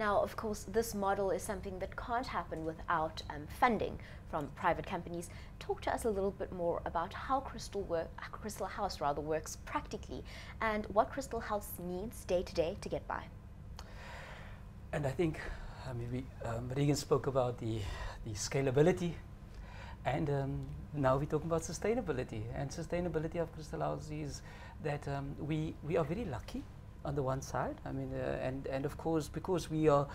Now, of course, this model is something that can't happen without funding from private companies. Talk to us a little bit more about how Crystal House works practically, and what Crystal House needs day to day to get by. And I think maybe Regan spoke about the scalability, and now we're talking about sustainability. And sustainability of Crystal House is that we are very lucky on the one side. I mean, and of course, because we are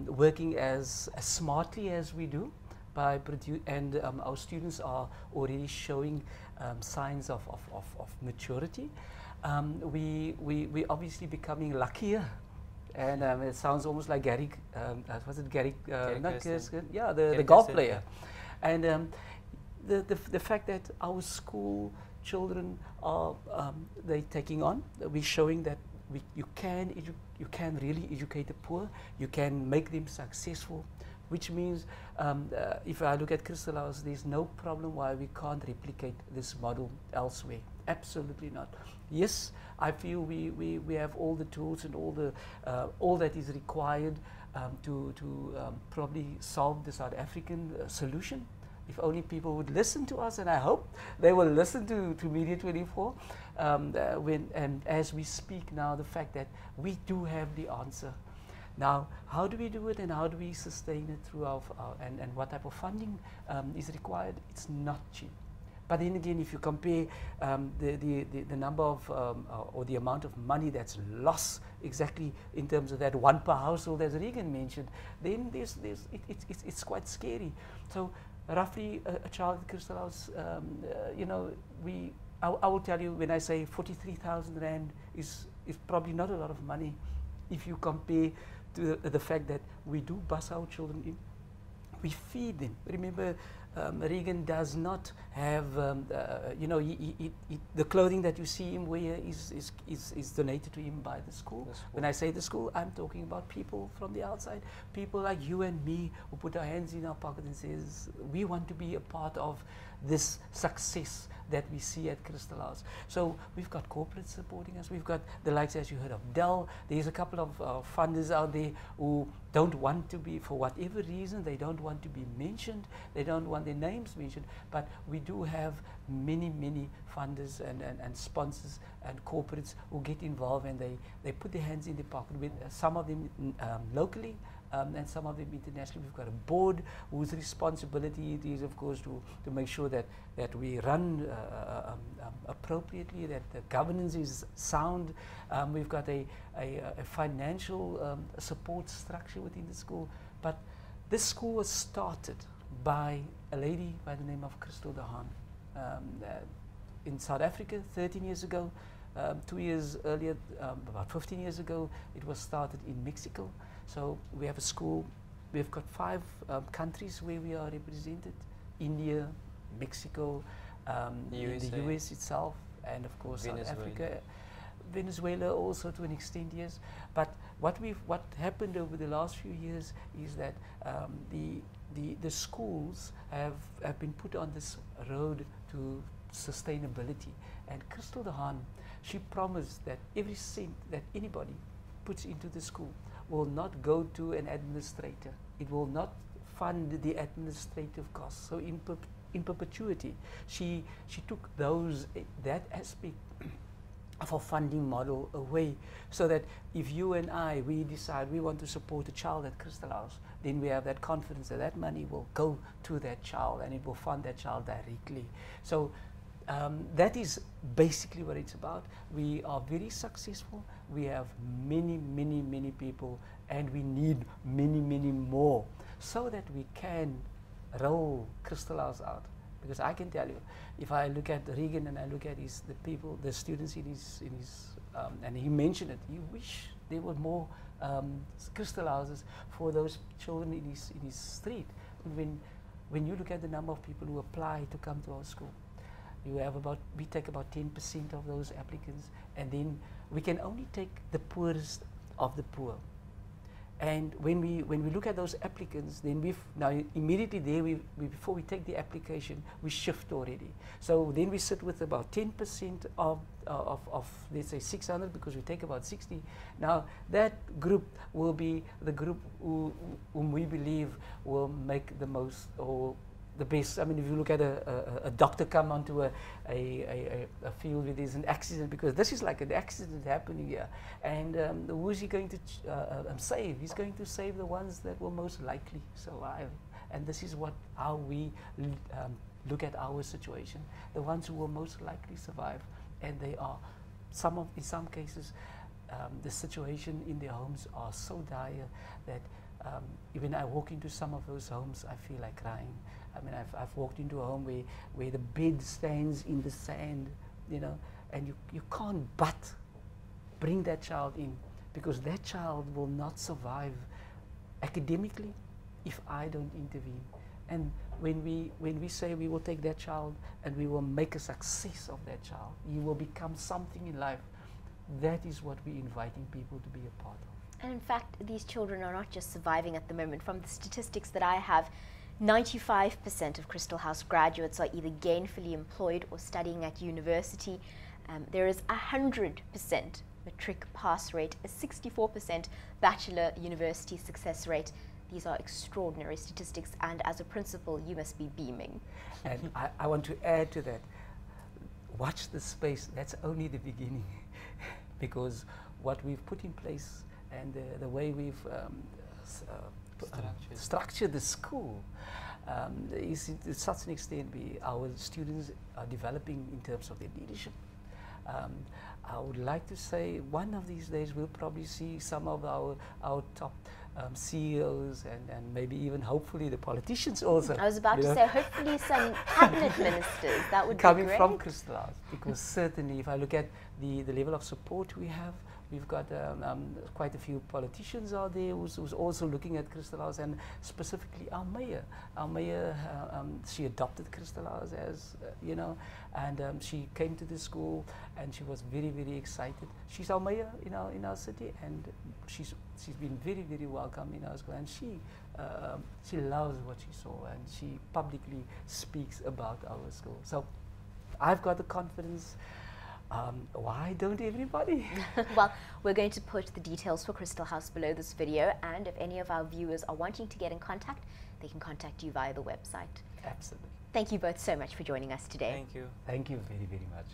working as smartly as we do, by and our students are already showing signs of maturity. We obviously becoming luckier. And it sounds almost like Gary, was it Gary? Yeah, the golf player. And the fact that our school children are they taking on, we're showing that you can really educate the poor. You can make them successful, which means if I look at Crystal House, there's no problem why we can't replicate this model elsewhere. Absolutely not. Yes, I feel we have all the tools and all that is required to probably solve the South African solution. If only people would listen to us, and I hope they will listen to Media 24. And as we speak now, the fact that we do have the answer. Now, how do we do it, and how do we sustain it through and what type of funding is required? It's not cheap. But then again, if you compare the number of or the amount of money that's lost exactly in terms of that one per household, as Regan mentioned, then it's quite scary. So roughly a child at Crystal House, you know, I will tell you, when I say 43,000 Rand is probably not a lot of money if you compare to the fact that we do bus our children in. We feed them. Remember, Regan does not have, you know, the clothing that you see him wear is donated to him by the school. When I say the school, I'm talking about people from the outside, people like you and me who put our hands in our pocket and says, we want to be a part of this success that we see at Crystal House. So we've got corporates supporting us. We've got the likes, as you heard, of Dell. There's a couple of funders out there who don't want to be, for whatever reason, they don't want to be mentioned. They don't want their names mentioned. But we do have many funders and sponsors and corporates who get involved, and they put their hands in the pocket, with some of them locally, and some of them internationally. We've got a board whose responsibility it is, of course, to make sure that we run appropriately, that the governance is sound. We've got a financial support structure within the school. But this school was started by a lady by the name of Crystal de Haan in South Africa 13 years ago. 2 years earlier, about 15 years ago, it was started in Mexico. So we have a school. We've got 5 countries where we are represented: India, Mexico, the US itself, and of course Venezuela. South Africa, Venezuela also to an extent, yes. But what happened over the last few years is that the schools have been put on this road to sustainability. And Crystal de Haan, she promised that every cent that anybody puts into the school will not go to an administrator. It will not fund the administrative costs. So in perpetuity, she took that aspect of our funding model away, so that if you and we decide we want to support a child at Crystal House, then we have that confidence that that money will go to that child and it will fund that child directly. So that is basically what it's about. We are very successful. We have many people, and we need many more, so that we can roll Crystal House out. Because I can tell you, if I look at Regan and I look at the students in his, and he mentioned it, you wish there were more Crystal Houses for those children in his street. When you look at the number of people who apply to come to our school, we take about 10% of those applicants, and then we can only take the poorest of the poor. And when we look at those applicants, then now immediately there before we take the application, we shift already. So then we sit with about 10% of let's say 600, because we take about 60. Now that group will be the group whom we believe will make the most or the best. I mean, if you look at a doctor come onto a field where there's an accident, because this is like an accident happening here, and who is he going to save? He's going to save the ones that will most likely survive. And this is how we look at our situation, the ones who will most likely survive. And they are, in some cases, the situation in their homes are so dire that when I walk into some of those homes, I feel like crying. I mean, I've walked into a home where the bed stands in the sand, you know, and you can't but bring that child in, because that child will not survive academically if I don't intervene. And when we say we will take that child and we will make a success of that child, he will become something in life, that is what we're inviting people to be a part of. And in fact, these children are not just surviving at the moment. From the statistics that I have, 95% of Crystal House graduates are either gainfully employed or studying at university. There is 100% matric pass rate, a 64% bachelor university success rate. These are extraordinary statistics, and as a principal, you must be beaming. And I want to add to that, watch the space, that's only the beginning. Because what we've put in place and the way we've structured the school is to such an extent our students are developing in terms of their leadership. I would like to say one of these days we'll probably see some of our top CEOs and maybe even hopefully the politicians also. I was about to say hopefully some cabinet ministers, that would be coming great. from Crystal House, because certainly if I look at the level of support we have, we've got quite a few politicians out there who's also looking at Crystal House, and specifically our mayor. Our mayor, she adopted Crystal House as, you know, and she came to the school and she was very, very excited. She's our mayor in our city, and she's been very, very welcome in our school, and she loves what she saw, and she publicly speaks about our school. So I've got the confidence. Why don't everybody? Well, we're going to put the details for Crystal House below this video, and if any of our viewers are wanting to get in contact, they can contact you via the website. Absolutely. Thank you both so much for joining us today. Thank you. Thank you very, very much.